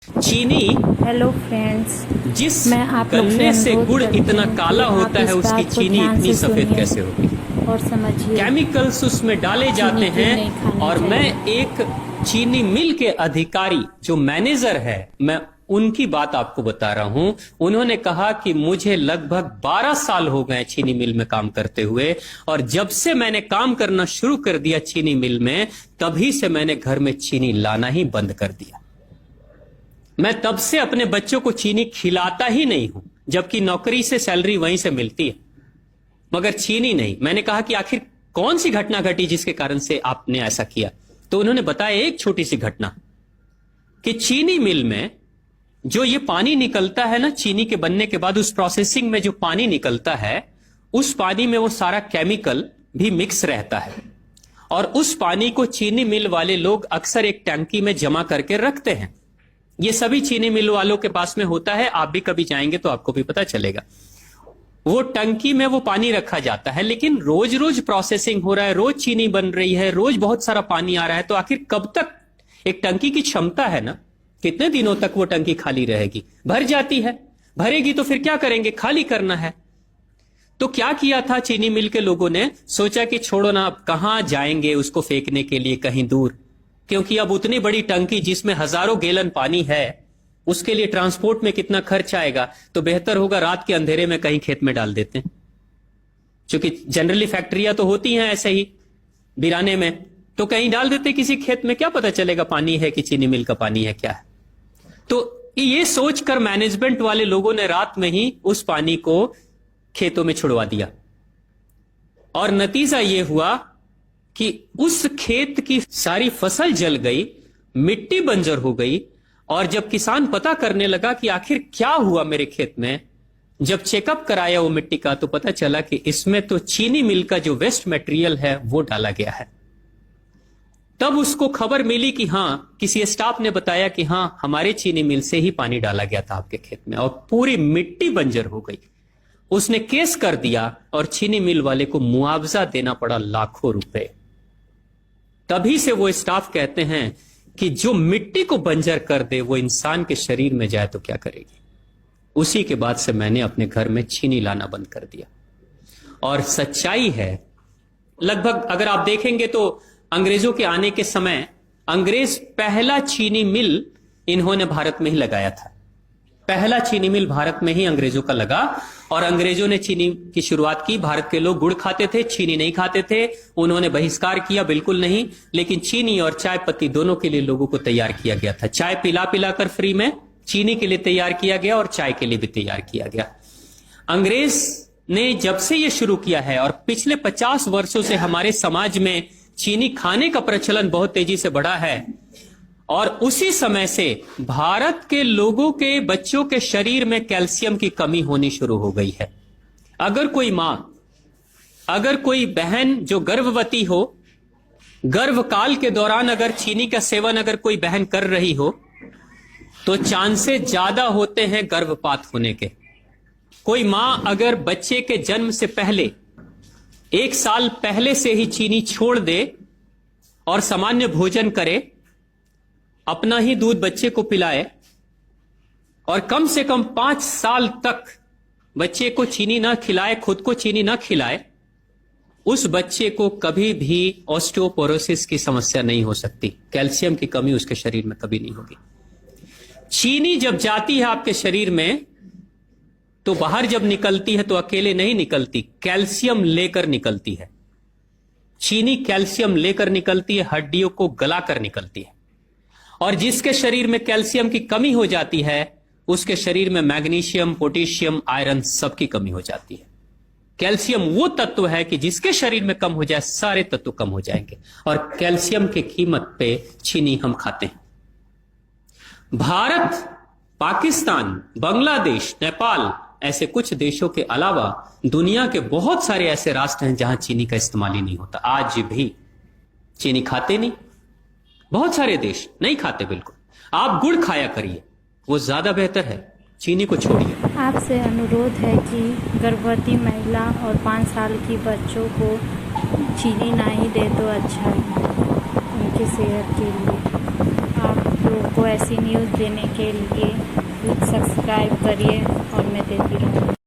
चीनी hello friends, जिस मैं आप लोग गन्ने से अनुरोध गुड़ करती इतना हूँ काला कि होता आप है इस उसकी बात को चीनी ध्यान इतनी से सफेद सुनिए कैसे होगी। और समझिए। केमिकल्स उसमें डाले जाते चीनी क्यों नहीं हैं। खानी और मैं चाहिए। एक चीनी मिल के अधिकारी जो मैनेजर है, मैं उनकी बात आपको बता रहा हूं। उन्होंने कहा कि मुझे लगभग 12 साल हो गए चीनी मिल में काम करते हुए, और जब से मैंने काम करना शुरू कर दिया चीनी मिल में, तभी से मैंने घर में चीनी लाना ही बंद कर दिया। मैं तब से अपने बच्चों को चीनी खिलाता ही नहीं हूं, जबकि नौकरी से सैलरी वहीं से मिलती है, मगर चीनी नहीं। मैंने कहा कि आखिर कौन सी घटना घटी जिसके कारण से आपने ऐसा किया। तो उन्होंने बताया एक छोटी सी घटना कि चीनी मिल में जो ये पानी निकलता है ना, चीनी के बनने के बाद उस प्रोसेसिंग में जो पानी निकलता है, उस पानी में वो सारा केमिकल भी मिक्स रहता है, और उस पानी को चीनी मिल वाले लोग अक्सर एक टंकी में जमा करके रखते हैं। ये सभी चीनी मिल वालों के पास में होता है, आप भी कभी जाएंगे तो आपको भी पता चलेगा। वो टंकी में वो पानी रखा जाता है, लेकिन रोज रोज प्रोसेसिंग हो रहा है, रोज चीनी बन रही है, रोज बहुत सारा पानी आ रहा है, तो आखिर कब तक एक टंकी की क्षमता है ना, कितने दिनों तक वो टंकी खाली रहेगी। भर जाती है, भरेगी तो फिर क्या करेंगे, खाली करना है। तो क्या किया था चीनी मिल के लोगों ने, सोचा कि छोड़ो ना, अब कहां जाएंगे उसको फेंकने के लिए कहीं दूर, क्योंकि अब उतनी बड़ी टंकी जिसमें हजारों गैलन पानी है, उसके लिए ट्रांसपोर्ट में कितना खर्च आएगा, तो बेहतर होगा रात के अंधेरे में कहीं खेत में डाल देते हैं। क्योंकि जनरली फैक्ट्रियां तो होती हैं ऐसे ही बिराने में, तो कहीं डाल देते किसी खेत में, क्या पता चलेगा पानी है कि चीनी मिल का पानी है क्या है। तो ये सोचकर मैनेजमेंट वाले लोगों ने रात में ही उस पानी को खेतों में छुड़वा दिया, और नतीजा ये हुआ कि उस खेत की सारी फसल जल गई, मिट्टी बंजर हो गई। और जब किसान पता करने लगा कि आखिर क्या हुआ मेरे खेत में, जब चेकअप कराया वो मिट्टी का, तो पता चला कि इसमें तो चीनी मिल का जो वेस्ट मटेरियल है वो डाला गया है। तब उसको खबर मिली कि हां, किसी स्टाफ ने बताया कि हां, हमारे चीनी मिल से ही पानी डाला गया था आपके खेत में, और पूरी मिट्टी बंजर हो गई। उसने केस कर दिया और चीनी मिल वाले को मुआवजा देना पड़ा लाखों रुपए। तभी से वो स्टाफ कहते हैं कि जो मिट्टी को बंजर कर दे वो इंसान के शरीर में जाए तो क्या करेगी। उसी के बाद से मैंने अपने घर में चीनी लाना बंद कर दिया। और सच्चाई है, लगभग अगर आप देखेंगे तो अंग्रेजों के आने के समय अंग्रेज पहला चीनी मिल इन्होंने भारत में ही लगाया था। पहला चीनी मिल भारत में ही अंग्रेजों का लगा, और अंग्रेजों ने चीनी की शुरुआत की। भारत के लोग गुड़ खाते थे, चीनी नहीं खाते थे। उन्होंने बहिष्कार किया, बिल्कुल नहीं, लेकिन चीनी और चाय पत्ती दोनों के लिए लोगों को तैयार किया गया था। चाय पिला पिलाकर फ्री में चीनी के लिए तैयार किया गया, और चाय के लिए भी तैयार किया गया। अंग्रेज ने जब से यह शुरू किया है, और पिछले 50 वर्षों से हमारे समाज में चीनी खाने का प्रचलन बहुत तेजी से बढ़ा है, और उसी समय से भारत के लोगों के बच्चों के शरीर में कैल्शियम की कमी होनी शुरू हो गई है। अगर कोई मां, अगर कोई बहन जो गर्भवती हो, गर्भकाल के दौरान अगर चीनी का सेवन अगर कोई बहन कर रही हो, तो चांसेस ज्यादा होते हैं गर्भपात होने के। कोई मां अगर बच्चे के जन्म से पहले 1 साल पहले से ही चीनी छोड़ दे और सामान्य भोजन करे, अपना ही दूध बच्चे को पिलाए, और कम से कम 5 साल तक बच्चे को चीनी ना खिलाए, खुद को चीनी ना खिलाए, उस बच्चे को कभी भी ऑस्टियोपोरोसिस की समस्या नहीं हो सकती। कैल्शियम की कमी उसके शरीर में कभी नहीं होगी। चीनी जब जाती है आपके शरीर में, तो बाहर जब निकलती है तो अकेले नहीं निकलती, कैल्शियम लेकर निकलती है। चीनी कैल्शियम लेकर निकलती है, हड्डियों को गलाकर निकलती है। और जिसके शरीर में कैल्शियम की कमी हो जाती है, उसके शरीर में मैग्नीशियम, पोटेशियम, आयरन सबकी कमी हो जाती है। कैल्शियम वो तत्व है कि जिसके शरीर में कम हो जाए, सारे तत्व कम हो जाएंगे, और कैल्शियम की कीमत पे चीनी हम खाते हैं। भारत, पाकिस्तान, बांग्लादेश, नेपाल, ऐसे कुछ देशों के अलावा दुनिया के बहुत सारे ऐसे राष्ट्र हैं जहां चीनी का इस्तेमाल ही नहीं होता। आज भी चीनी खाते नहीं, बहुत सारे देश नहीं खाते बिल्कुल। आप गुड़ खाया करिए, वो ज्यादा बेहतर है, चीनी को छोड़िए। आपसे अनुरोध है कि गर्भवती महिला और 5 साल की बच्चों को चीनी ना ही दे तो अच्छा है उनकी सेहत के लिए। आप लोग को ऐसी न्यूज़ देने के लिए सब्सक्राइब करिए और मैं देती रहूँगी।